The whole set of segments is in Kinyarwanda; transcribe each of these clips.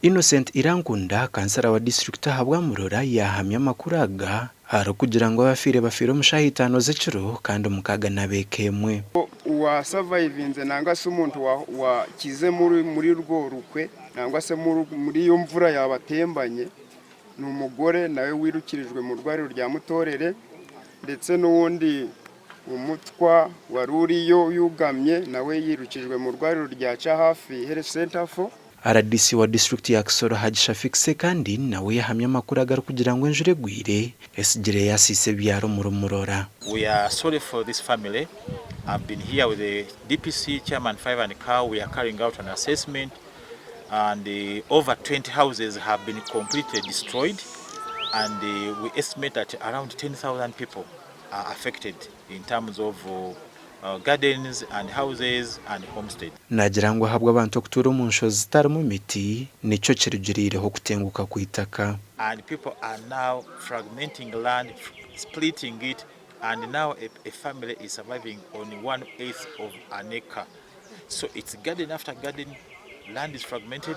Innocent Irankunda kansara wa district habwa Murora yahamya makuraga haro kugira ngo bafire mushahitano z'iciro kandi umukaga nabekemwe wa survivinze nanga se umuntu wa kize muri rwo rukwe nangwa se muri yo mvura yabatembanye ni umugore nawe wirukirijwe mu rwariro rya Mutorere ndetse n'uwundi umutwa waruriyo yugamye nawe yirukijwe mu rwariro rya Hafi Health Center for RDC wa district ya Kisoro Hagishafix kandi nawe yahamya makuru agaru kugira ngo enjure gwire esigire yasise byaro Murora. We are sorry for this family. I've been here with the DPC chairman 5 and car. We are carrying out an assessment and over 20 houses have been completely destroyed and we estimate that around 10,000 people are affected in terms of gardens and houses and homestead. Nagira ngo habwa abantu kutura mu nshozi zitarimo imiti nico kirugirireho kutenguka ku itaka. And people are now fragmenting land, splitting it, and now a family is surviving on 1/8 of an acre. So it's garden after garden, land is fragmented,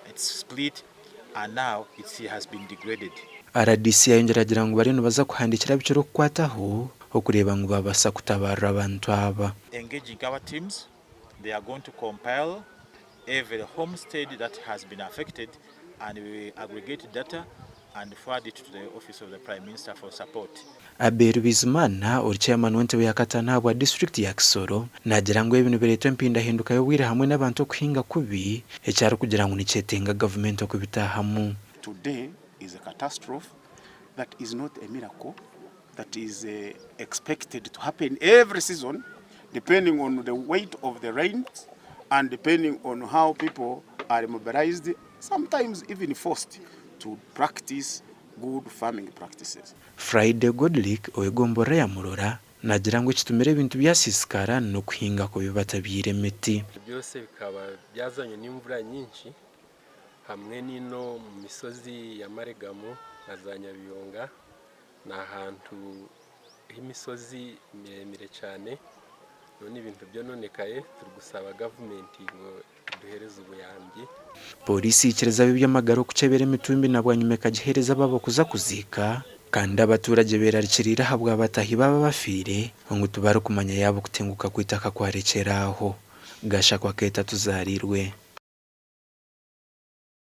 it's split, and now it has been degraded. RDC yongeragira ngo barino baza kuhandikira biciro kwataho okureba ngo babasa kutabara abantu aba. Engaging our teams, they are going to compile every homestead that has been affected and we aggregate data and forward it to the office of the Prime Minister for support. Aberu Bizimana or chairman wente ya Katana wa district ya Kisoro nagira ngo ibintu bireto mpinda hinduka yo wire hamwe n'abantu kuhinga kubi ecyaro kugira ngo nicetenga government okubitahamu. Today is a catastrophe that is not a miracle, that is expected to happen every season depending on the weight of the rains and depending on how people are mobilized, sometimes even forced to practice good farming practices. Friday Godlick oegombora ya Murora nagira ngo kitumire ibintu byasisikara no kuhinga ko bibatabire miti byose bikaba byazanye n'imvura nyinshi hamwe n'ino mu misozi ya Maregamo na za Nyabiyonga na ahantu h'imisozi miremire cyane none ibintu byononekaye turi gusaba government ngo duhereze ubuyambi. Polisi ikireza bibyamagaro kucebere mitumbi nabwanyumeka gihereza babo kuza kuzika kandi abaturage berarikirira habwa batahi baba bafire ngo tubare kumanya yabo kutenguka kwitaka kwarekeraho gasha kwa keta tuzarirwe.